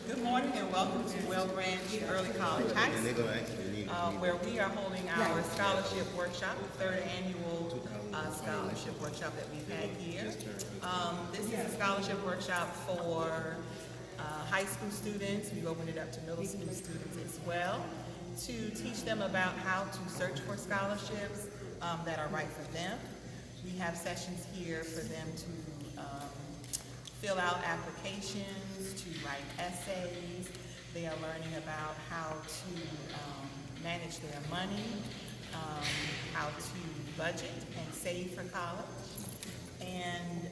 Good morning and welcome to Well Branch Early College High School, where we are holding our scholarship workshop, the third annual scholarship workshop that we've had here. This is a scholarship workshop for high school students. We've opened it up to middle school students as well to teach them about how to search for scholarships that are right for them. We have sessions here for them to fill out applications, to write essays. They are learning about how to manage their money, how to budget and save for college. And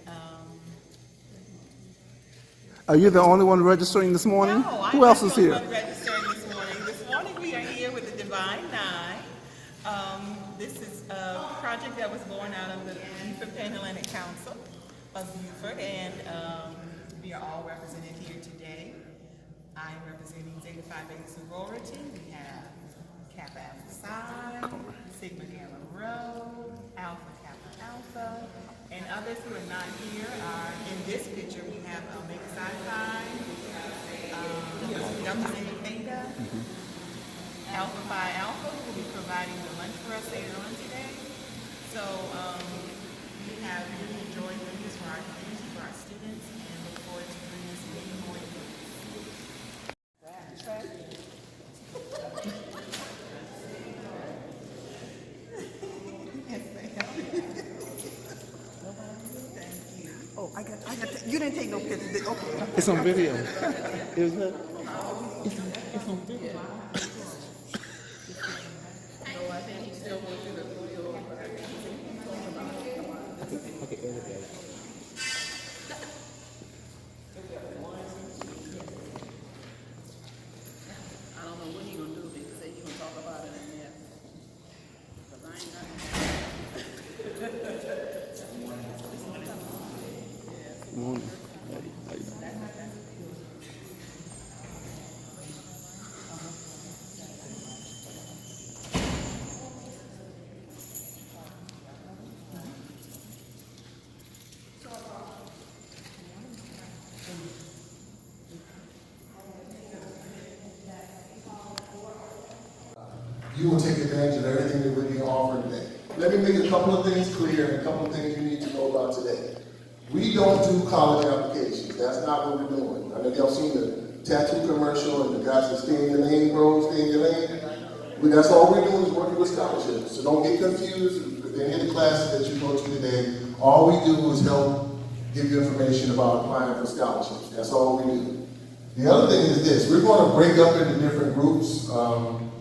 are you the only one registering this morning? no, Who else is here? I'm not registering this morning. This morning we are here with the Divine Nine. This is a project that was born out of the Beaufort Pan-Atlantic Council of Beaufort, and we are all represented here today. I am representing Zeta Phi Beta Sorority. We have Kappa Alpha Psi, Sigma Gamma Rho, Alpha Kappa Alpha, and others who are not here are in this picture. We have Omega Psi Phi, Delta Zeta Theta, Alpha Phi Alpha, who will be providing the lunch for us later on today. So we have really enjoyed doing this for our community, for our students, and look forward to bringing this many more years. Yes, ma'am. Thank you. Oh, I got. You didn't take no pictures, did? Okay. It's on video. Isn't it? It's on video. No, I think he still wants you to put your Okay, edit that. I don't know what he gonna do, but he said he gonna talk about it in there. 'Cause I ain't got Morning. You will take advantage of everything that we're being offered today. Let me make a couple of things clear and a couple of things you need to know about today. We don't do college applications. That's not what we're doing. I know y'all seen the tattoo commercial and the guys that stay in your lane, bro, stay in your lane. That's all we're doing is working with scholarships. So don't get confused with any of the classes that you go to today. All we do is help give you information about applying for scholarships. That's all we do. The other thing is this, we're going to break up into different groups.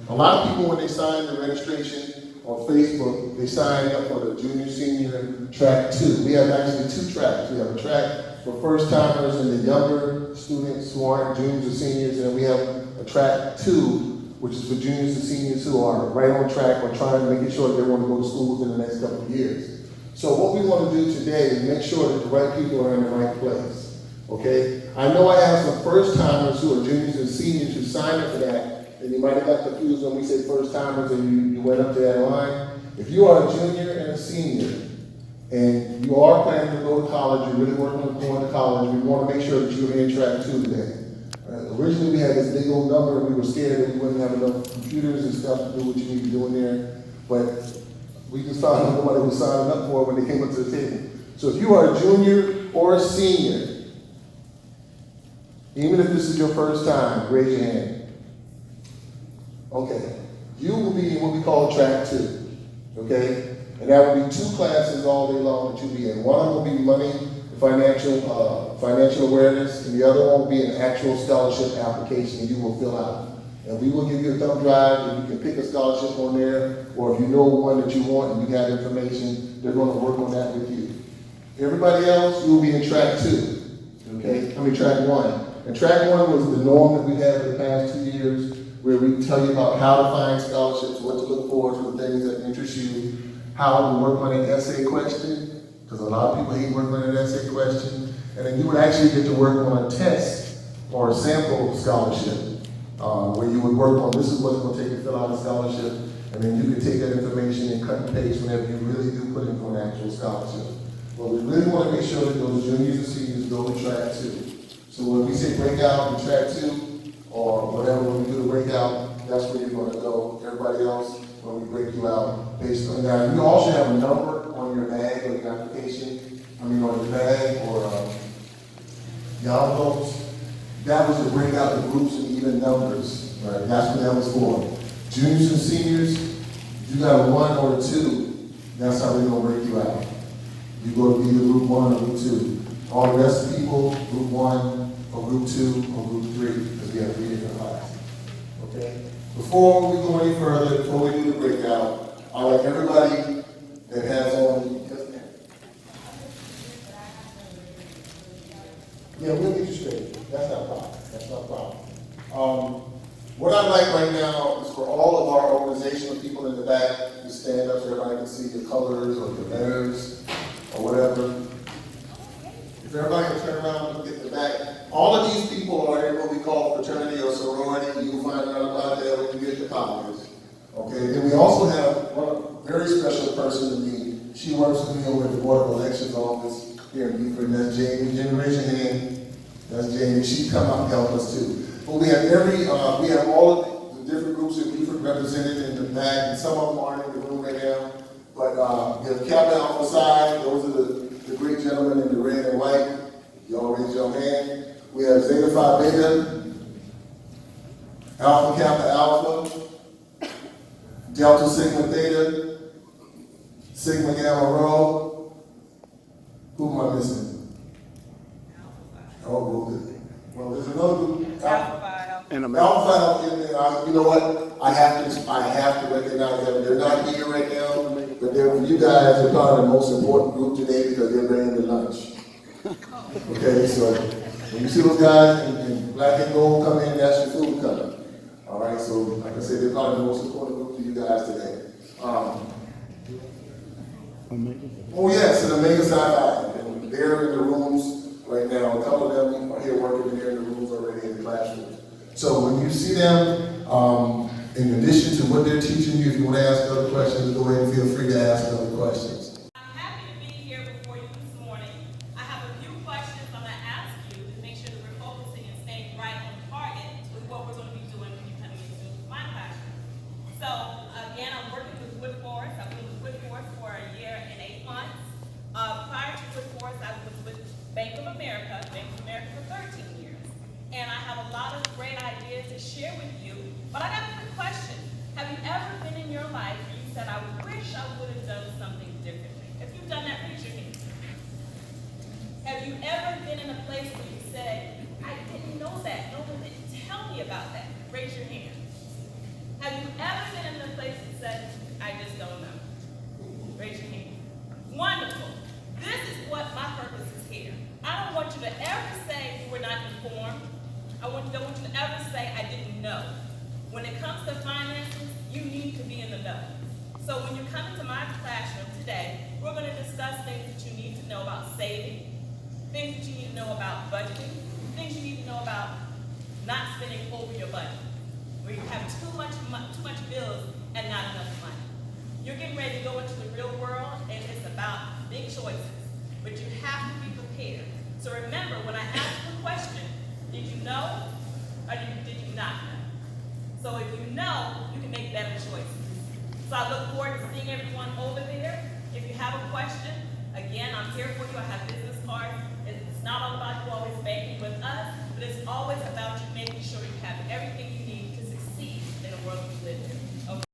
A lot of people, when they sign the registration on Facebook, they sign up for the junior, senior track 2. We have actually 2 tracks. We have a track for first timers and the younger students who aren't juniors or seniors, and we have a track 2, which is for juniors and seniors who are right on track or trying to make sure that they want to go to school within the next couple of years. So what we want to do today is make sure that the right people are in the right place. Okay? I know I have some first timers who are juniors and seniors who signed up for that. And you might have got confused when we said first timers and you went up to that line. If you are a junior and a senior and you are planning to go to college, you're really working on going to college, we want to make sure that you're in track 2 today. Originally we had this big old number and we were scared that we wouldn't have enough computers and stuff to do what you need to do in there. But we just found out nobody was signing up for it when they came up to the table. So if you are a junior or a senior, even if this is your first time, raise your hand. Okay, you will be in what we call track 2, okay? And that will be 2 classes all day long that you'll be in. One will be money, financial awareness, and the other one will be an actual scholarship application that you will fill out. And we will give you a thumb drive, and you can pick a scholarship on there, or if you know one that you want and you have information, they're going to work on that with you. Everybody else, you will be in track 2, okay? Track 1. And track 1 was the norm that we had for the past 2 years, where we tell you about how to find scholarships, what to look for the things that interest you, how to work on an essay question, because a lot of people hate working on an essay question, and then you would actually get to work on a test or a sample scholarship, where you would work on this is what it's going to take to fill out a scholarship, and then you can take that information and cut and paste whenever you really do put in for an actual scholarship. But we really want to make sure that those juniors and seniors go to track 2. So when we say break out in track 2, or whatever, when we do the breakout, that's where you're gonna go. Everybody else, when we break you out, based on that. You also have a number on your bag or your application, on your bag or your envelopes. That was to break out the groups and even numbers, right? That's what that was for. Juniors and seniors, you got a 1 or a 2, that's how they're gonna break you out. You go to either group 1 or group 2. All the rest of the people, group 1 or group 2 or group 3, because we have 3 different classes. Okay? Before we go any further, before we do the breakout, I'd like everybody that has on, yes, ma'am. Yeah, we'll get you straight. That's not a problem. That's not a problem. What I'd like right now is for all of our organizational people in the back to stand up so everybody can see your colors or your banners or whatever. If everybody can turn around and look at the back, all of these people are in what we call fraternity or sorority. You'll find out about that when you get to college. Okay, then we also have one very special person to me. She works with me over at the Board of Elections office here in Beaufort, and that's Jamie. Jamie, raise your hand. That's Jamie. She come out and help us too. But we have we have all of the different groups in Beaufort represented in the back, and some of them aren't in the room right now. But we have Kappa Alpha Psi. Those are the great gentlemen in the red and white. Y'all raise your hand. We have Zeta Phi Beta, Alpha Kappa Alpha, Delta Sigma Theta, Sigma Gamma Rho. Who am I missing? Oh, good. Well, there's another group. And I'm Alpha Phi in there. You know what? I have to recognize them. They're not here right now, but you guys are probably the most important group today because they're bringing the lunch. Okay, so when you see those guys in black and gold come in, that's your food coming. All right, so like I said, they're probably the most important group to you guys today. Oh yes, and Omega Psi Phi. And they're in the rooms right now. A couple of them are here working, and they're in the rooms already in the classrooms. So when you see them, in addition to what they're teaching you, if you want to ask other questions, go ahead and feel free to ask other questions. I'm happy to be here before you this morning. I have a few questions I'm going to ask you to make sure that we're focusing and staying right on target with what we're going to be doing when you're coming into my classroom. So again, I'm working with Wood Forest. I've been with Wood Forest for a year and 8 months. Prior to Wood Forest, I was with Bank of America for 13 years. And I have a lot of great ideas to share with you. But I got a quick question. Have you ever been in your life where you said, I wish I would have done something differently? If you've done that, raise your hand. Have you ever been in a place where you said, I didn't know that, no one didn't tell me about that? Raise your hand. Have you ever been in a place and said, I just don't know? Raise your hand. Wonderful. This is what my purpose is here. I don't want you to ever say you were not informed. I don't want you to ever say I didn't know. When it comes to finances, you need to be in the know. So when you come into my classroom today, we're going to discuss things that you need to know about saving, things that you need to know about budgeting, things you need to know about not spending over your budget, where you have too much bills and not enough money. You're getting ready to go into the real world, and it's about big choices, but you have to be prepared. So remember, when I ask you a question, did you know or did you not know? So if you know, you can make better choices. So I look forward to seeing everyone over there. If you have a question, again, I'm here for you. I have business cards. It's not all about you always banking with us, but it's always about you making sure you have everything you need to succeed in the world we live in. Okay.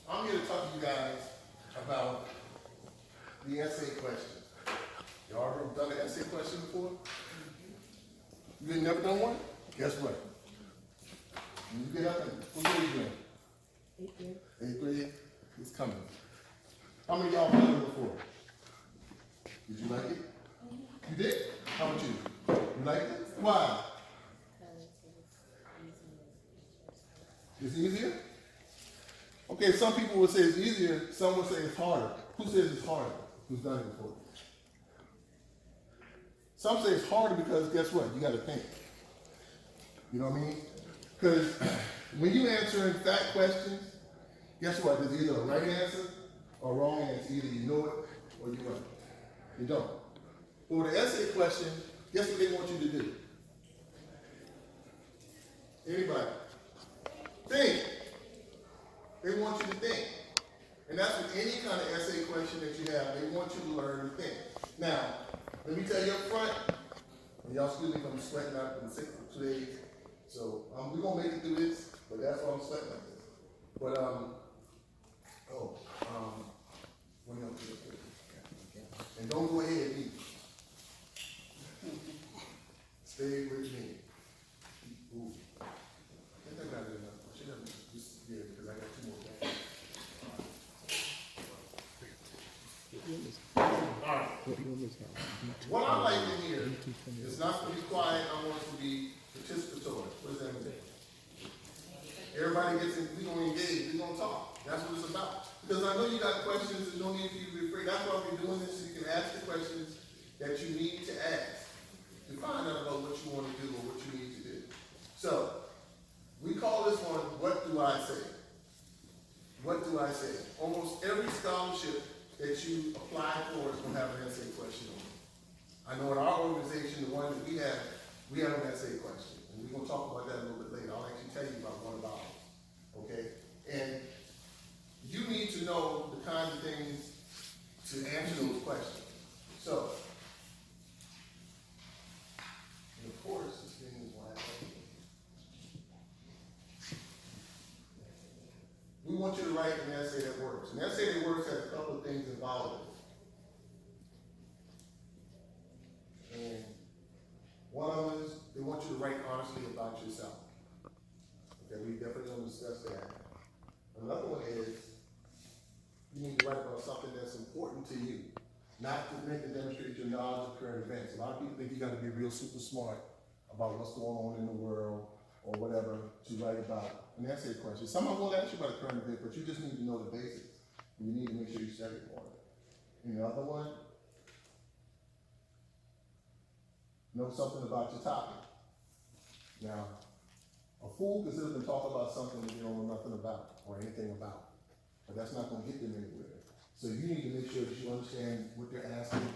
I'm here to talk to you guys about the essay question. Y'all ever done an essay question before? You ain't never done one? Guess what? When you get up and what grade you in? 8th grade. 8th grade? It's coming. How many of y'all done it before? Did you like it? You did? How about you? You liked it? Why? It's easier? Okay, some people would say it's easier, some would say it's harder. Who says it's harder? Who's done it before? Some say it's harder because guess what? You got to think. You know what I mean? Because when you answer fact questions, guess what? There's either a right answer or a wrong answer. Either you know it or you don't. You don't. But with the essay question, guess what they want you to do? Anybody? Think. They want you to think. And that's with any kind of essay question that you have. They want you to learn to think. Now, let me tell you up front, and y'all excuse me if I'm sweating out in 6 or 2 days. So we're gonna make it through this, but that's why I'm sweating like this. But when y'all do it, and don't go ahead either. Stay with me. Ooh. I think I got it enough. I should have just, yeah, because I got 2 more things. All right. What I like to hear is not to be quiet, I want to be participatory. What does that mean? Everybody gets in, we're going to engage, we're going to talk. That's what it's about. Because I know you got questions and no need for you to be afraid. That's why we're doing this, so you can ask the questions that you need to ask to find out about what you want to do or what you need to do. So, we call this one, What Do I Say? What do I say? Almost every scholarship that you apply for is going to have an essay question on it. I know in our organization, the one that we have an essay question. And we're going to talk about that a little bit later. I'll actually tell you about one of ours. Okay? And you need to know the kinds of things to answer those questions. So, and of course, this thing is why we want you to write an essay that works. An essay that works has a couple of things involved in it. And one of them is they want you to write honestly about yourself. Okay, we definitely going to discuss that. Another one is you need to write about something that's important to you, not to make and demonstrate your knowledge of current events. A lot of people think you got to be real super smart about what's going on in the world or whatever to write about an essay question. Someone will ask you about a current event, but you just need to know the basics. You need to make sure you study for it. And the other one, know something about your topic. Now, a fool can sit up and talk about something that you don't know nothing about or anything about, but that's not going to get them anywhere. So you need to make sure that you understand what they're asking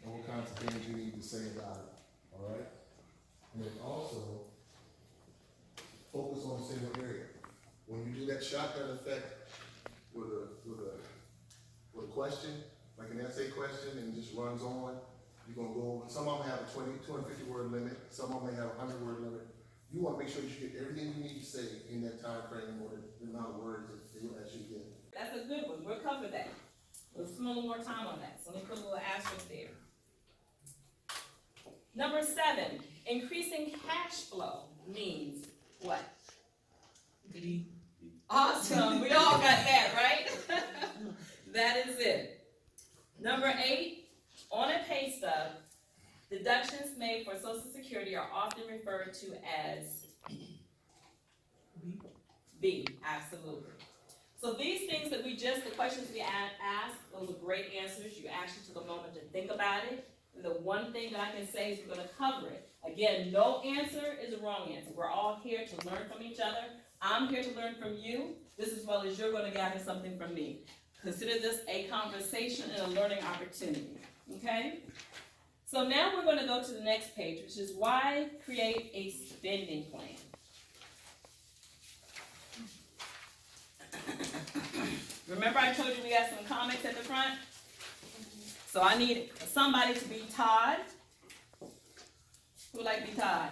and what kinds of things you need to say about it. All right? And then also, focus on a single area. When you do that shotgun effect with a question, like an essay question, and it just runs on, you're gonna go over. Some of them have a 250 word limit. Some of them may have a 100 word limit. You want to make sure you get everything you need to say in that time frame or the amount of words that they will actually get. That's a good one. We'll cover that. We'll spend a little more time on that. So let me put a little asterisk there. Number 7, increasing cash flow means what? Awesome. We all got that, right? That is it. Number 8, on a pay stub, deductions made for Social Security are often referred to as B. Absolutely. So these things that the questions we asked, those are great answers. You actually took a moment to think about it. And the one thing that I can say is we're going to cover it. Again, no answer is a wrong answer. We're all here to learn from each other. I'm here to learn from you, just as well as you're going to gather something from me. Consider this a conversation and a learning opportunity. Okay? So now we're going to go to the next page, which is why create a spending plan. Remember I told you we got some comics at the front? So I need somebody to be Todd. Who would like to be Todd?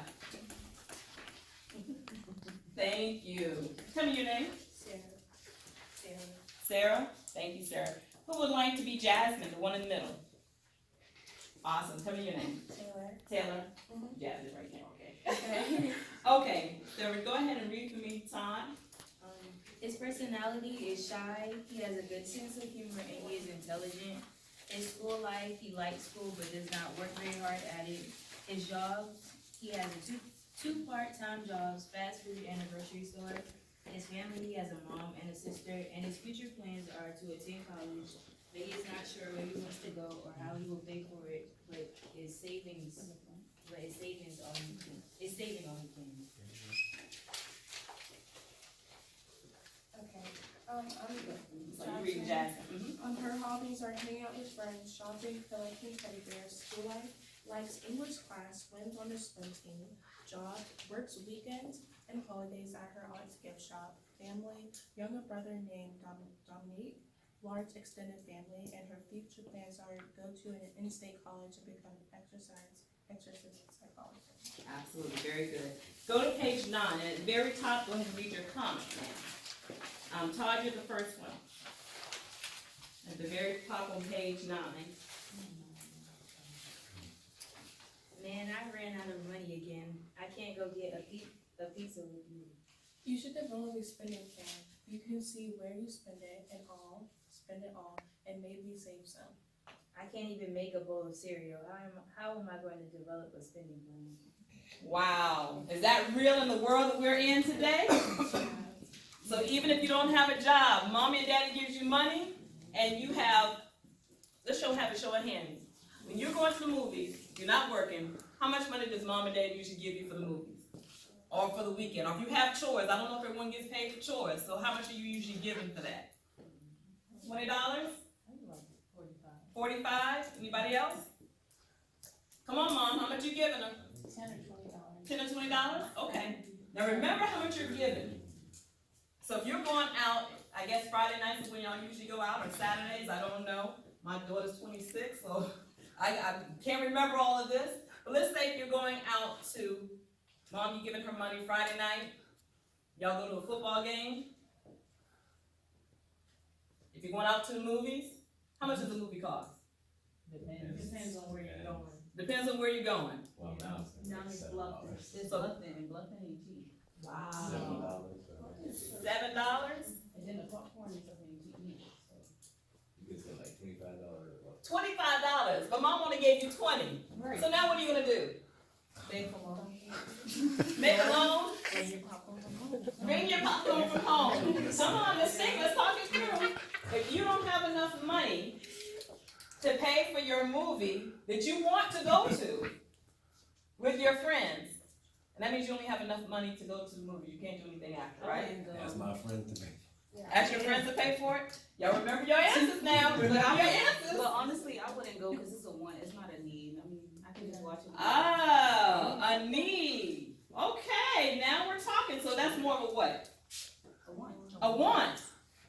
Thank you. Tell me your name. Sarah. Sarah? Thank you, Sarah. Who would like to be Jasmine, the one in the middle? Awesome. Tell me your name. Taylor. Mm-hmm. Jasmine right now, okay. Okay, Sarah, go ahead and read for me, Todd. His personality is shy, he has a good sense of humor, and he is intelligent. His school life, he likes school but does not work very hard at it. His jobs, he has two part-time jobs, fast food and a grocery store. His family, he has a mom and a sister, and his future plans are to attend college, but he is not sure where he wants to go or how he will pay for it, but his savings on the plan. Okay. So you read Jasmine. Her hobbies are hanging out with friends, shopping, collecting teddy bears, school life. likes English class, swims on the swim team, job, works weekends and holidays at her aunt's gift shop, family, younger brother named Dominique, large extended family, and her future plans are to go to an in-state college and become an exercise psychologist. Absolutely, very good. Go to page 9, and at the very top, go ahead and read your comment now. Todd, you're the first one. At the very top on page 9. Man, I ran out of money again. I can't go get a pizza with you. You should develop a spending plan. You can see where you spend it all, and maybe save some. I can't even make a bowl of cereal. How am I going to develop a spending plan? Wow. Is that real in the world that we're in today? So even if you don't have a job, mommy and daddy gives you money, and you have, let's have a show of hands. When you're going to the movies, you're not working, how much money does mom and dad usually give you for the movies? Or for the weekend? Or if you have chores, I don't know if everyone gets paid for chores, so how much are you usually giving for that? $20? 45? Anybody else? Come on, Mom, how much you giving her? $10 or $20? Okay. Now remember how much you're giving. So if you're going out, I guess Friday nights is when y'all usually go out, or Saturdays, I don't know. My daughter's 26, so I can't remember all of this. But let's say if you're going out to, Mom, you giving her money Friday night, y'all go to a football game. If you're going out to the movies, how much does the movie cost? Depends on where you're going. Depends on where you're going. Well, now It's Bluffton. It's So- Bluffton, and Bluffton ain't cheap. Wow. $7. $7? And then the popcorn and stuff ain't cheap either, so. You could spend like $25. $25, but Mom only gave you 20. Right. So now what are you gonna do? Beg for more. Make a loan? Bring your popcorn from home. Bring your popcorn from home. Come on, let's talk it through. If you don't have enough money to pay for your movie that you want to go to with your friends, and that means you only have enough money to go to the movie. You can't do anything after, right? Ask my friend to make. Ask your friends to pay for it? Y'all remember your answers now. Remember your answers. Well, honestly, I wouldn't go because it's a want, it's not a need. I mean, I can just watch it. Oh, a need. Okay, now we're talking. So that's more of a what? A want. A want.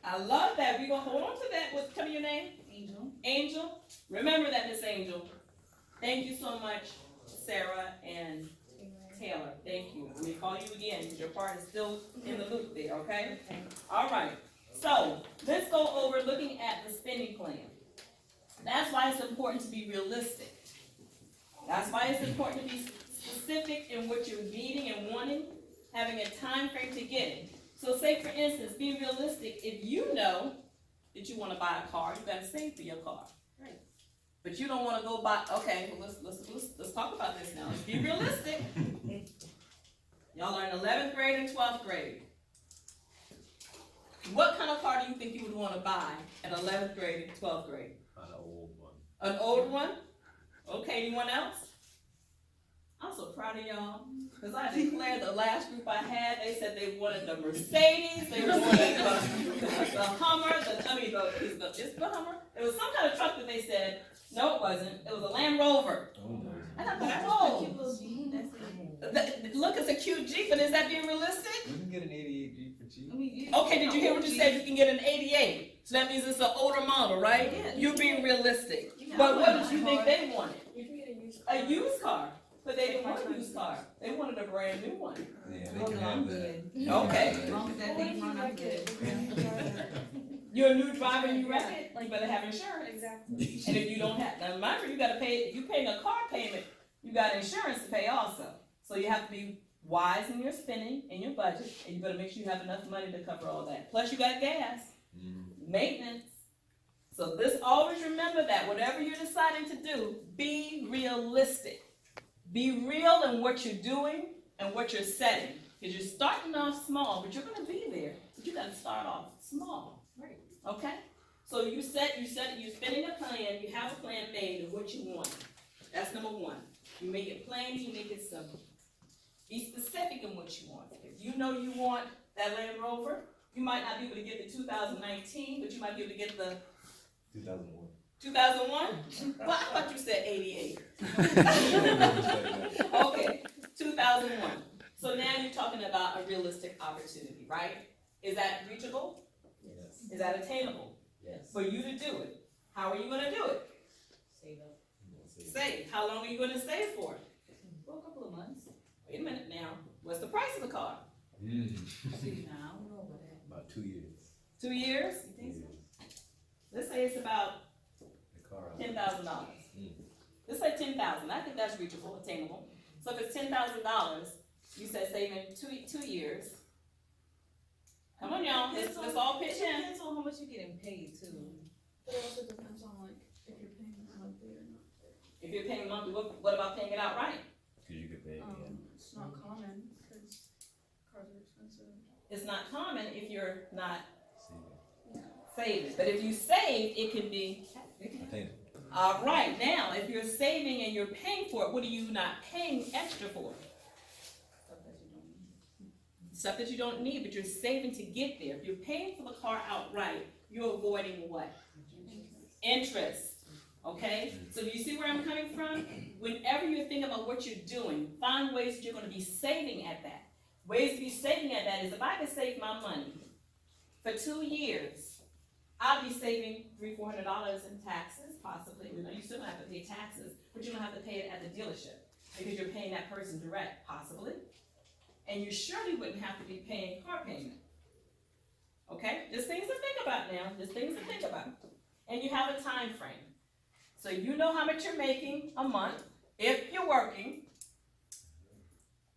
I love that. We're going to hold on to that. What's tell me your name? Angel. Angel. Remember that, Miss Angel. Thank you so much, Sarah and Taylor. Thank you. I'm going to call you again because your part is still in the loop there, okay? All right. So let's go over looking at the spending plan. That's why it's important to be realistic. That's why it's important to be specific in what you're needing and wanting, having a time frame to get it. So say, for instance, being realistic, if you know that you want to buy a car, you got to save for your car. Right. But you don't want to go buy, okay, well, let's talk about this now. Let's be realistic. Y'all are in 11th grade and 12th grade. What kind of car do you think you would want to buy at 11th grade and 12th grade? An old one. An old one? Okay, anyone else? I'm so proud of y'all. Because I declared the last group I had, they said they wanted the Mercedes, they wanted the Hummer, it's the Hummer? It was some kind of truck that they said, no it wasn't, it was a Land Rover. And I thought, whoa. Look, it's a cute Jeep, but is that being realistic? You can get an 88 Jeep for cheap. I mean, yeah. Okay, did you hear what you said? You can get an 88. So that means it's an older model, right? Yeah. You're being realistic. Yeah, But I what want did you a think car. they wanted? You can get a used car. A used car. But they didn't want a used car. They wanted a brand new one. Yeah, they can have that. Okay. As long as that thing run up good. You're a new driver and you wreck it, you better have insurance. Exactly. And if you don't have, now remember, you gotta pay, if you're paying a car payment, you got insurance to pay also. So you have to be wise in your spending and your budget, and you better make sure you have enough money to cover all that. Plus you got gas, maintenance. So always remember that, whatever you're deciding to do, be realistic. Be real in what you're doing and what you're setting. Because you're starting off small, but you're gonna be there. But you gotta start off small. Right. Okay? So you're spending a plan, you have a plan made of what you want. That's number one. You make it plain, you make it simple. Be specific in what you want. If you know you want that Land Rover, you might not be able to get the 2019, but you might be able to get the 2001. 2001? Well, I thought you said 88. Okay, 2001. So now you're talking about a realistic opportunity, right? Is that reachable? Yes. Is that attainable? Yes. For you to do it. How are you gonna do it? Save up Save. How long are you gonna save for? for a couple of months. Wait a minute now. What's the price of the car? See, now, I don't know about that. About 2 years. 2 years? Let's say it's about The car. $10,000. Let's say 10,000. I think that's reachable, attainable. So if it's $10,000, you said saving 2 years. Come on, y'all. Let's all pitch in. Depends on how much you're getting paid too. But it also depends on like if you're paying monthly or not. If you're paying monthly, what about paying it outright? Cause you could pay it again. It's not common because cars are expensive. It's not common if you're not See, saving. But if you save, it can be. attainable. All right. Now, if you're saving and you're paying for it, what are you not paying extra for? Stuff that you don't need, but you're saving to get there. If you're paying for the car outright, you're avoiding what? Interest. Okay? So do you see where I'm coming from? Whenever you're thinking about what you're doing, find ways that you're going to be saving at that. Ways to be saving at that is if I can save my money for 2 years, I'll be saving $300-400 in taxes, possibly. You know, you still have to pay taxes, but you don't have to pay it at the dealership because you're paying that person direct, possibly. And you surely wouldn't have to be paying car payment. Okay? Just things to think about now. Just things to think about. And you have a time frame. So you know how much you're making a month if you're working.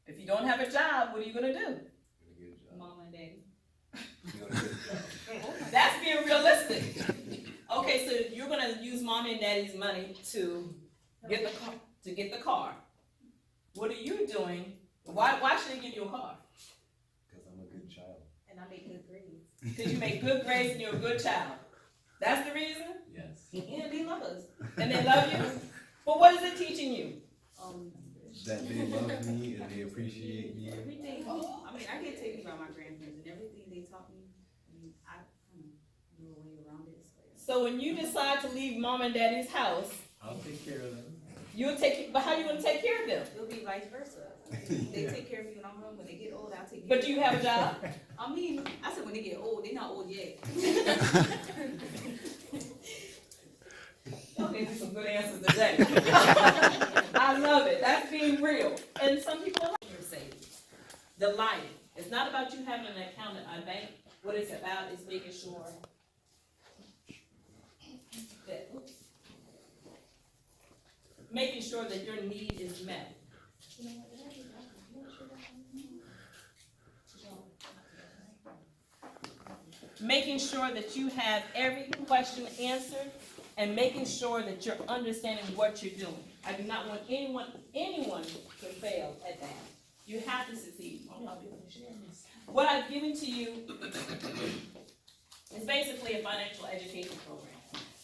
If you don't have a job, what are you going to do? Mama and daddy. That's being realistic. Okay, so you're going to use mom and daddy's money to get the car. What are you doing? Why should they give you a car? Cause I'm a good child. And I make good grades. Because you make good grades and you're a good child. That's the reason? Yes. Yeah, they love us. And they love you? But what is it teaching you? That they love me and they appreciate me. Everything. I mean, I get taken about my grandparents and everything they taught me. I kind of knew a way around it. So when you decide to leave mom and daddy's house, I'll take care of them. but how are you going to take care of them? It'll be vice versa. They take care of me when I'm home. When they get old, I'll take care But of do you them. have a job? I mean, I said when they get old, they're not old yet. Y'all gave me some good answers today. I love it. That's being real. And some people like your savings. Delighted. It's not about you having an account at a bank. What it's about is making sure that your need is met. Making sure that you have every question answered and making sure that you're understanding what you're doing. I do not want anyone to fail at that. You have to succeed. What I've given to you is basically a financial education program.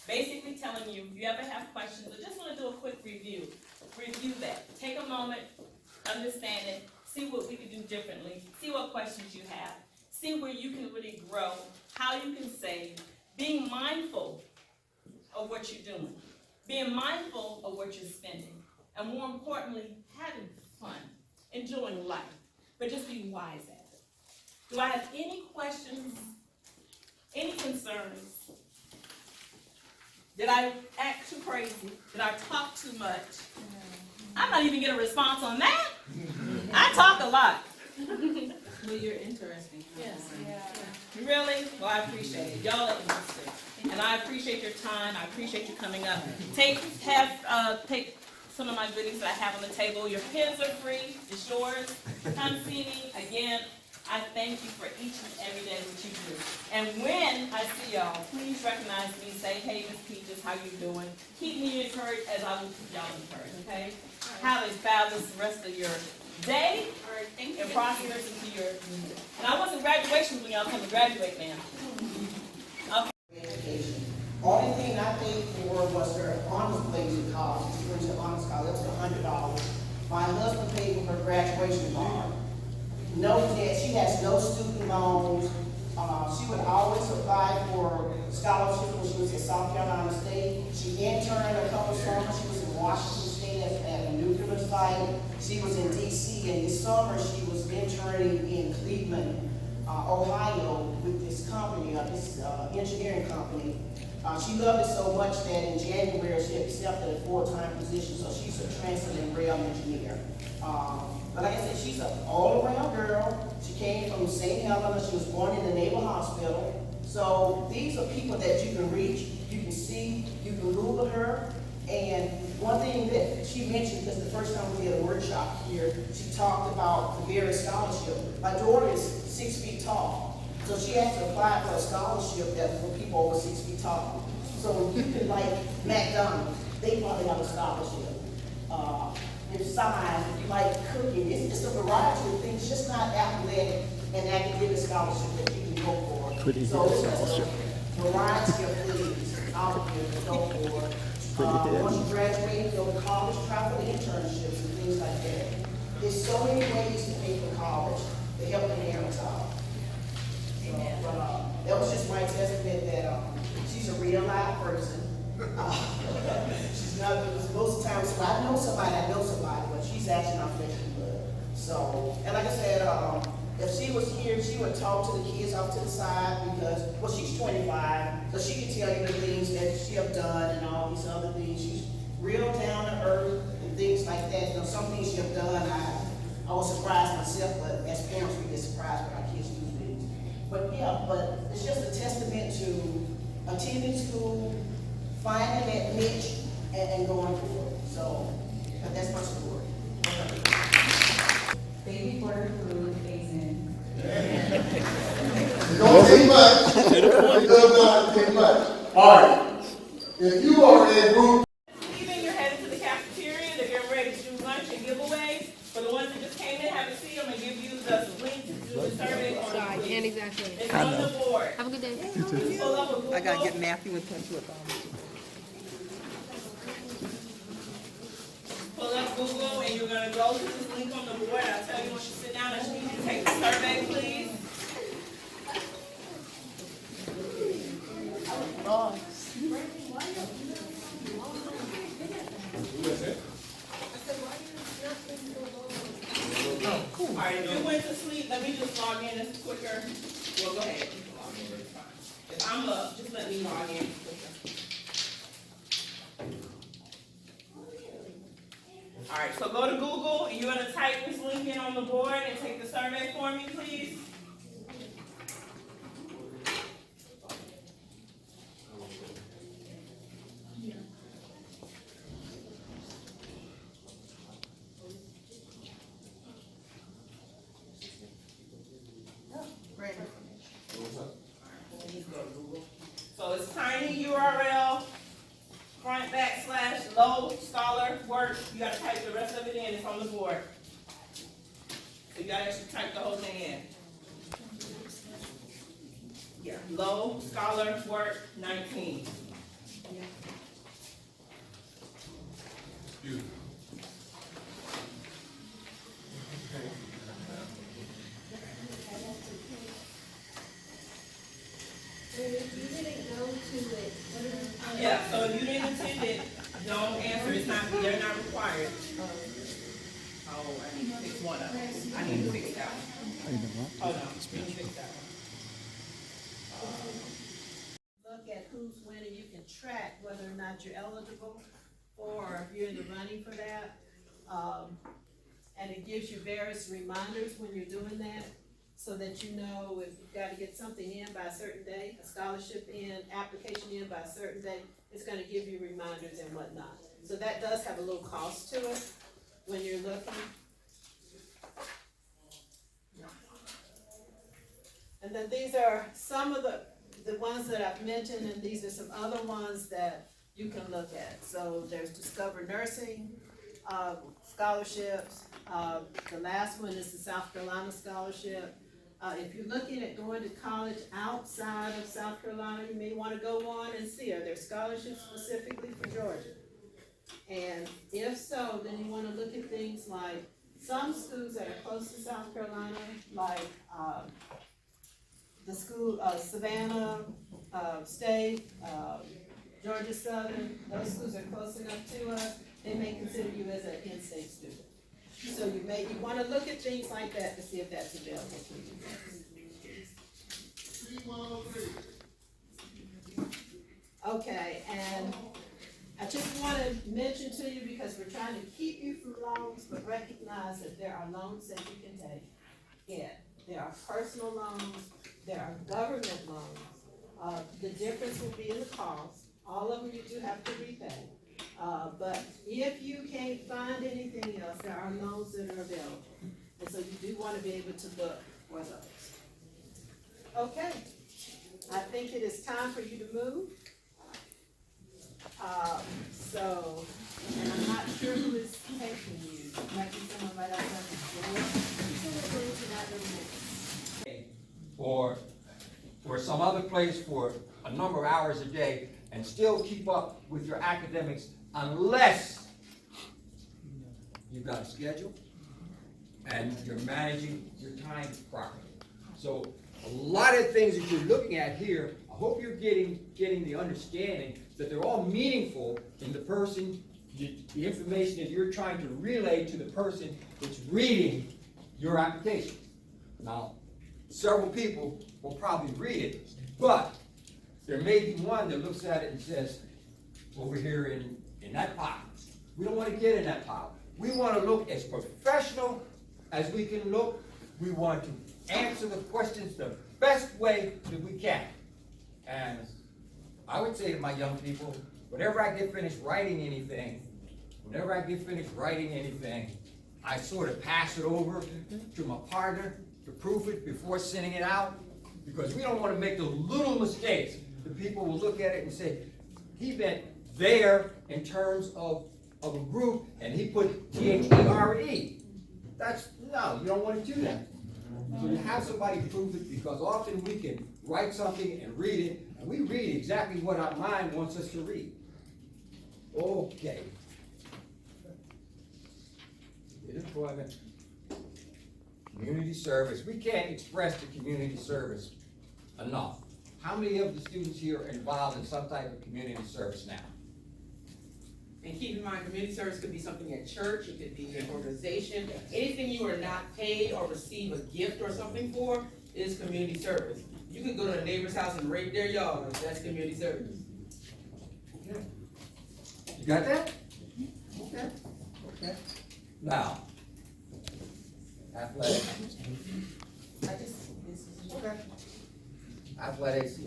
Basically telling you, if you ever have questions or just want to do a quick review that. Take a moment, understand it, see what we can do differently, see what questions you have, see where you can really grow, how you can save, being mindful of what you're doing, being mindful of what you're spending, and more importantly, having fun, enjoying life, but just be wise at it. Do I have any questions, any concerns? Did I act too crazy? Did I talk too much? I'm not even getting a response on that. I talk a lot. Well, you're interesting. Yes. Really? Well, I appreciate it. Y'all are interesting. And I appreciate your time. I appreciate you coming up. Take some of my goodies that I have on the table. Your pens are free. It's yours. Come see me. Again, I thank you for each and every day that you do. And when I see y'all, please recognize me. Say, hey, Miss Peaches, how you doing? Keep me encouraged as I will keep y'all encouraged, okay? Have a fabulous rest of your day. All right, thank you. And prosperous into your, and I want some graduation when y'all come to graduate now. Education. Only thing I paid for was her honors place in college. She went to honors college. That was $100. My husband paid for her graduation bar. No debt. She has no student loans. She would always apply for scholarship when she was at South Carolina State. She interned a couple summers. She was in Washington State at a nuclear site. She was in DC, and this summer she was interning in Cleveland, Ohio, with this company, this engineering company. She loved it so much that in January she accepted a full-time position, so she's a transit and rail engineer. But like I said, she's an all-around girl. She came from St. Helena. She was born in the Naval Hospital. So these are people that you can reach, you can see, you can Google her. And one thing that she mentioned, because the first time we did a workshop here, she talked about the various scholarships. My daughter is 6 feet tall, so she had to apply for a scholarship that's for people over 6 feet tall. So you can, like McDonald's, they probably have a scholarship. If science, if you like cooking, it's a variety of things, just not athletic and academic scholarship that you can go for. So it's just a variety of things out there to go for. Once you graduate, go to college, try for the internships and things like that. There's so many ways to pay for college to help the parents out. So, but that was just my testament that she's a real live person. She's not, most of the time, so I know somebody, but she's actually not flesh and blood. So, and like I said, if she was here, she would talk to the kids off to the side because, well, she's 25, so she can tell you the things that she have done and all these other things. She's real down to earth and things like that. You know, some things she have done, I was surprised myself, but as parents, we get surprised when our kids do things. But yeah, but it's just a testament to attending school, finding that niche, and going for it. So, that's my story. Baby border food phase-in. It don't take much. It does not take much. All right. If you are a group. Leaving, you're headed to the cafeteria. They're getting ready to do lunch and giveaways. For the ones that just came in, haven't seen them, and give you the link to do the survey. Sorry, can't exactly. It's on the board. Have a good day. Pull up a Google. I gotta get Matthew in touch with Pull up Google, and you're gonna go to this link on the board. I'll tell you once you sit down, I need you to take the survey, please. All right, if you went to sleep, let me just log in, it's quicker. Well, go ahead. You can log in, it's fine. If I'm up, just let me log in, it's quicker. All right, so go to Google, and you're gonna type this link in on the board and take the survey for me, please. So it's tiny URL, front / low scholar work. You gotta type the rest of it in, it's on the board. So you gotta actually type the whole thing in. Yeah, low scholar work 19. Beautiful. Yeah, so if you didn't attend it, don't answer, it's not, they're not required. Oh, I need to fix one of them. I need to fix that one. Oh, no, you need to fix that one. Look at who's winning, you can track whether or not you're eligible or if you're in the running for that. And it gives you various reminders when you're doing that, so that you know if you've got to get something in by a certain day, a scholarship in, application in by a certain day, it's gonna give you reminders and whatnot. So that does have a little cost to it when you're looking. And then these are some of the ones that I've mentioned, and these are some other ones that you can look at. So there's Discover Nursing, scholarships. The last one is the South Carolina scholarship. If you're looking at going to college outside of South Carolina, you may want to go on and see, are there scholarships specifically for Georgia? And if so, then you want to look at things like some schools that are close to South Carolina, like the school, Savannah, State, Georgia Southern, those schools are close enough to us, they may consider you as an in-state student. So you wanna look at things like that to see if that's available to you. Okay, and I just want to mention to you, because we're trying to keep you from loans, but recognize that there are loans that you can take. Yeah, there are personal loans, there are government loans. The difference will be in the cost. All of them you do have to repay. But if you can't find anything else, there are loans that are available. And so you do want to be able to look for those. Okay, I think it is time for you to move. And I'm not sure who is taking you. Might be someone right outside the door. So we'll go to that little minute. or some other place for a number of hours a day and still keep up with your academics unless you've got a schedule and you're managing your time properly. So a lot of things that you're looking at here, I hope you're getting the understanding that they're all meaningful in the person, the information that you're trying to relay to the person that's reading your application. Now, several people will probably read it, but there may be one that looks at it and says, over here in that pile. We don't want to get in that pile. We want to look as professional as we can look. We want to answer the questions the best way that we can. And I would say to my young people, whenever I get finished writing anything, I sort of pass it over to my partner to proof it before sending it out, because we don't want to make the little mistakes that people will look at it and say, he meant there in terms of a group, and he put T-H-E-R-E. No, you don't want to do that. So you have somebody prove it, because often we can write something and read it, and we read exactly what our mind wants us to read. Okay. Employment, community service. We can't express the community service enough. How many of the students here are involved in some type of community service now? And keep in mind, community service could be something at church, it could be an organization. Anything you are not paid or receive a gift or something for is community service. You could go to a neighbor's house and rape their yard, that's community service. Okay. You got that? Okay. Okay. Now, athletics. Okay. Athletics.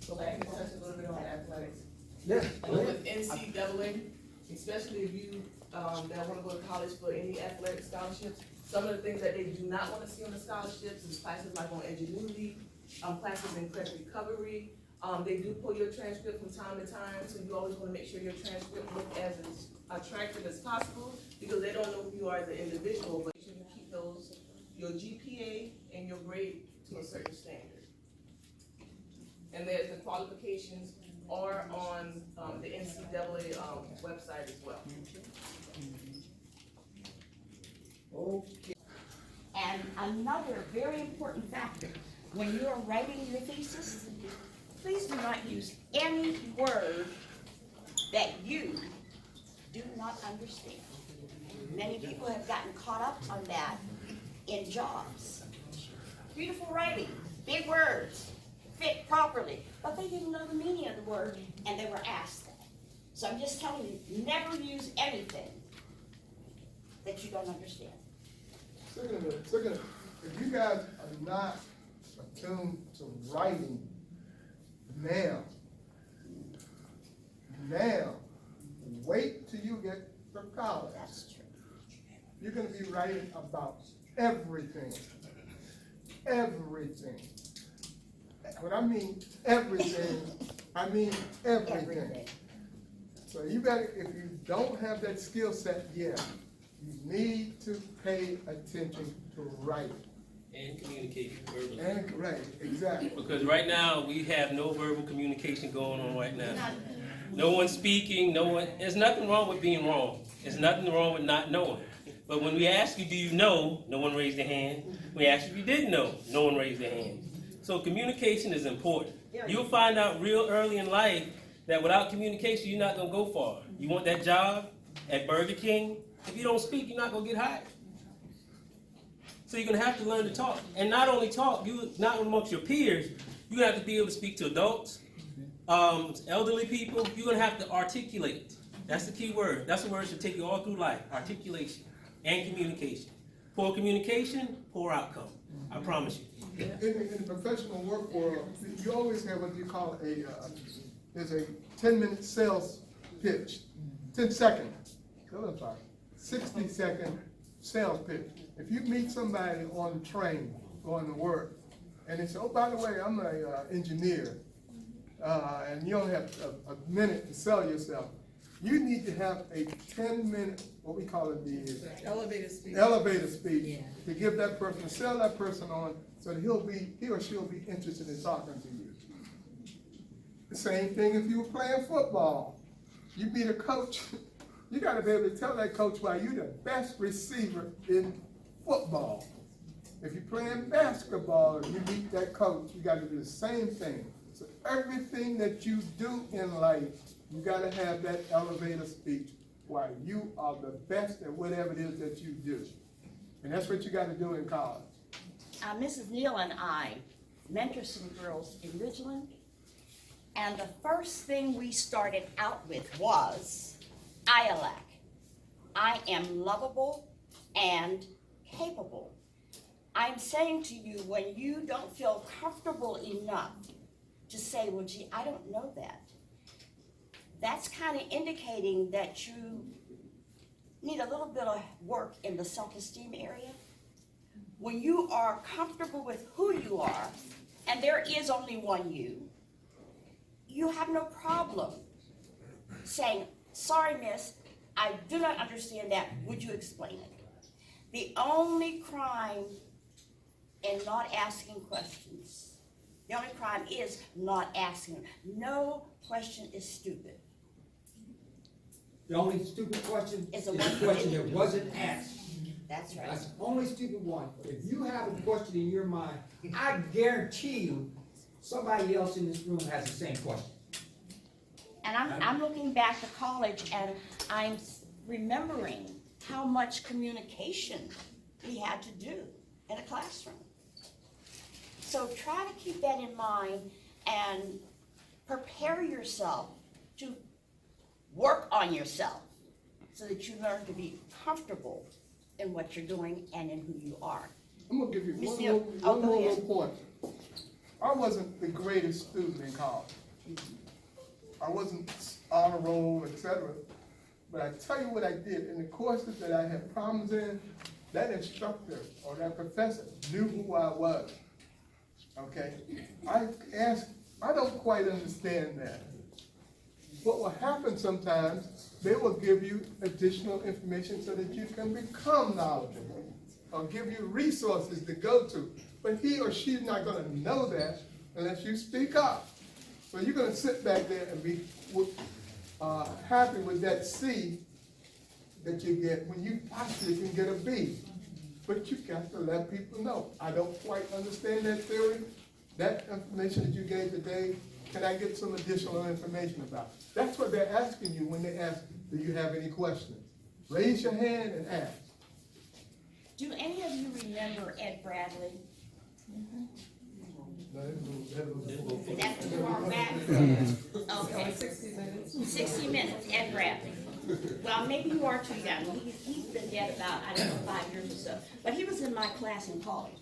So back and touch a little bit on athletics. Yeah. With NCAA, especially if you that want to go to college for any athletic scholarships, some of the things that they do not want to see on the scholarships is classes like on ingenuity, classes in credit recovery. They do pull your transcript from time to time, so you always want to make sure your transcript looks as attractive as possible, because they don't know who you are as an individual, but you should keep those, your GPA and your grade to a certain standard. And there's the qualifications are on the NCAA website as well. Okay. And another very important factor, when you're writing your thesis, please do not use any word that you do not understand. Many people have gotten caught up on that in jobs. Beautiful writing, big words, fit properly, but they didn't know the meaning of the word, and they were asked that. So I'm just telling you, never use anything that you don't understand. Second, if you guys are not attuned to writing now, wait till you get to college. That's true. You're gonna be writing about everything. Everything. When I mean everything, I mean everything. So you gotta, if you don't have that skill set yet, you need to pay attention to writing. And communication verbally. And, right, exactly. Because right now, we have no verbal communication going on right now. No one's speaking, there's nothing wrong with being wrong. There's nothing wrong with not knowing. But when we ask you, do you know? No one raised their hand. We asked you if you didn't know. No one raised their hand. So communication is important. You'll find out real early in life that without communication, you're not going to go far. You want that job at Burger King? If you don't speak, you're not going to get hired. So you're going to have to learn to talk. And not only talk, not amongst your peers, you're going to have to be able to speak to adults, elderly people. You're going to have to articulate. That's the key word. That's the word that should take you all through life. Articulation and communication. Poor communication, poor outcome. I promise you. In the professional work world, you always have what you call there's a 10-minute sales pitch, 10 second, I'm sorry, 60-second sales pitch. If you meet somebody on the train going to work, and they say, oh, by the way, I'm an engineer, and you only have a minute to sell yourself, you need to have a 10-minute, what we call it, the elevator speech to give that person, to sell that person on, so that he or she'll be interested in talking to you. The same thing if you were playing football. You meet a coach, you gotta be able to tell that coach why you're the best receiver in football. If you're playing basketball and you meet that coach, you gotta do the same thing. So everything that you do in life, you gotta have that elevator speech why you are the best at whatever it is that you do. And that's what you gotta do in college. Mrs. Neal and I mentor some girls in Ridgeland, and the first thing we started out with was ILAC. I am lovable and capable. I'm saying to you, when you don't feel comfortable enough to say, well, gee, I don't know that, that's kind of indicating that you need a little bit of work in the self-esteem area. When you are comfortable with who you are, and there is only one you, you have no problem saying, sorry, miss, I do not understand that. Would you explain it? The only crime in not asking questions, the only crime is not asking. No question is stupid. The only stupid question is the question that wasn't asked. That's right. That's the only stupid one. If you have a question in your mind, I guarantee you somebody else in this room has the same question. And I'm looking back to college and I'm remembering how much communication we had to do in a classroom. So try to keep that in mind and prepare yourself to work on yourself so that you learn to be comfortable in what you're doing and in who you are. I'm gonna give you one more little point. I wasn't the greatest student in college. I wasn't honor roll, etc. But I tell you what I did. In the courses that I had problems in, that instructor or that professor knew who I was. Okay? I asked, I don't quite understand that. What will happen sometimes, they will give you additional information so that you can become knowledgeable or give you resources to go to. But he or she is not going to know that unless you speak up. So you're going to sit back there and be happy with that C that you get when you possibly can get a B. But you got to let people know. I don't quite understand that theory. That information that you gave today, can I get some additional information about it? That's what they're asking you when they ask, do you have any questions? Raise your hand and ask. Do any of you remember Ed Bradley? That's too far back? Okay. 60 minutes. 60 minutes, Ed Bradley. Well, maybe you are too young. He's been dead about, I don't know, 5 years or so. But he was in my class in college.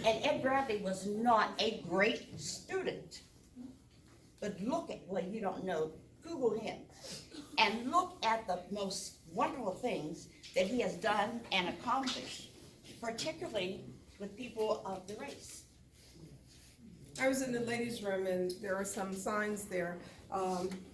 And Ed Bradley was not a great student. But look at, well, you don't know, Google him. And look at the most wonderful things that he has done and accomplished, particularly with people of the race. I was in the ladies' room and there are some signs there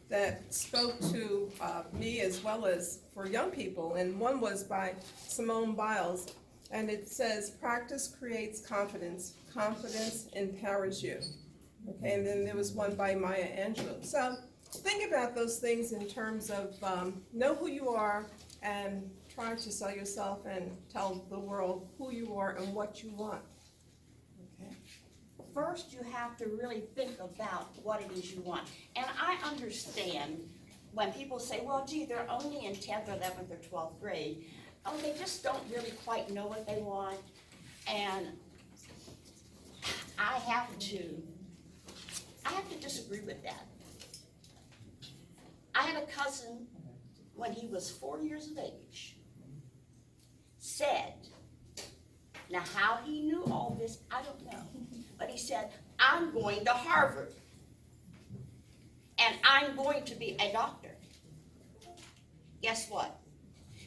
that spoke to me as well as for young people. And one was by Simone Biles. And it says, practice creates confidence. Confidence empowers you. Okay, and then there was one by Maya Angelou. So think about those things in terms of know who you are and try to sell yourself and tell the world who you are and what you want. First, you have to really think about what it is you want. And I understand when people say, well, gee, they're only in 10th, 11th, or 12th grade. Oh, they just don't really quite know what they want. And I have to disagree with that. I had a cousin, when he was 4 years of age, said, now how he knew all this, I don't know. But he said, I'm going to Harvard, and I'm going to be a doctor. Guess what?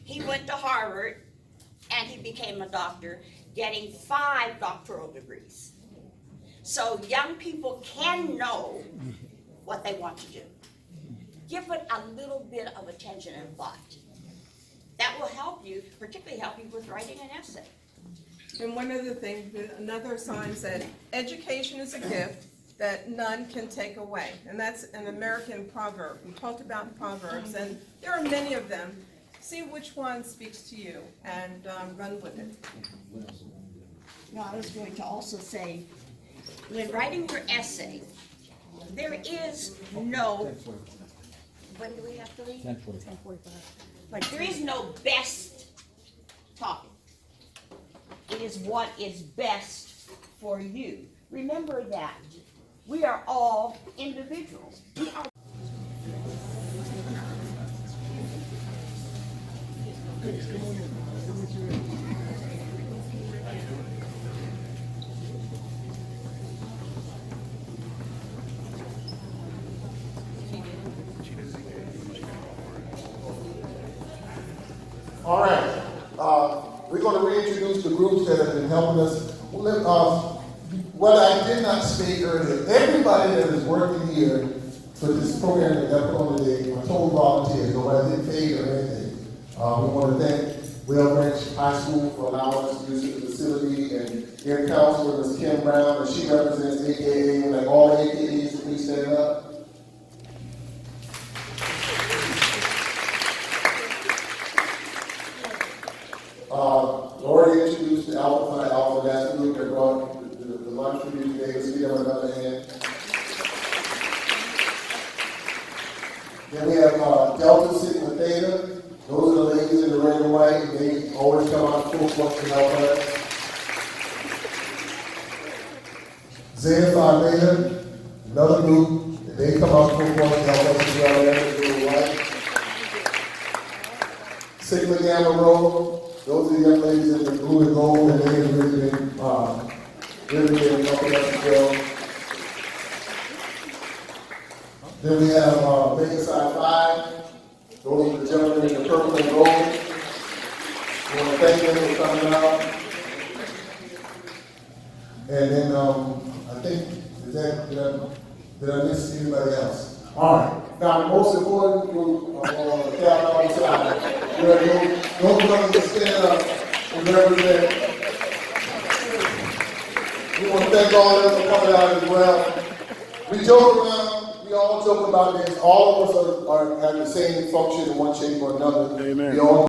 He went to Harvard, and he became a doctor, getting 5 doctoral degrees. So young people can know what they want to do. Give it a little bit of attention and thought. That will help you, particularly help you with writing an essay. And one other thing, another sign said, education is a gift that none can take away. And that's an American proverb. We talked about proverbs, and there are many of them. See which one speaks to you and run with it. No, I was going to also say, when writing your essay, there is no, when do we have to leave? 10:45. But there is no best topic. It is what is best for you. Remember that. We are all individuals. We are. All right, we're going to reintroduce the groups that have been helping us. What I did not say earlier, everybody that is working here for this program that got put on today are total volunteers, nobody didn't pay or anything. We want to thank Will Branch High School for allowing us to use the facility, and their counselor is Kim Brown, and she represents AKA, like all the AKAs, please stand up. Already introduced the Alpha Phi Alpha, that's the group that brought the lunch for you today. Let's give them another hand. Then we have Delta Sigma Theta. Those are the ladies in the red and white, and they always come out full force to help us. Zeta Phi Beta, another group, and they come out full force to help us as well. They're in the white. Sigma Gamma Rho. Those are the young ladies in the blue and gold, and they have really been helping us as well. Then we have Mega Psi Phi. Those are the gentlemen in the purple and gold. We want to thank them for coming out. And then I think, did I miss anybody else? All right. Now the most important group on the cap on the side. Those brothers to stand up and represent. We want to thank all of them for coming out as well. We joke around, we all joke about this. All of us are at the same function in one shape or another. Amen. We all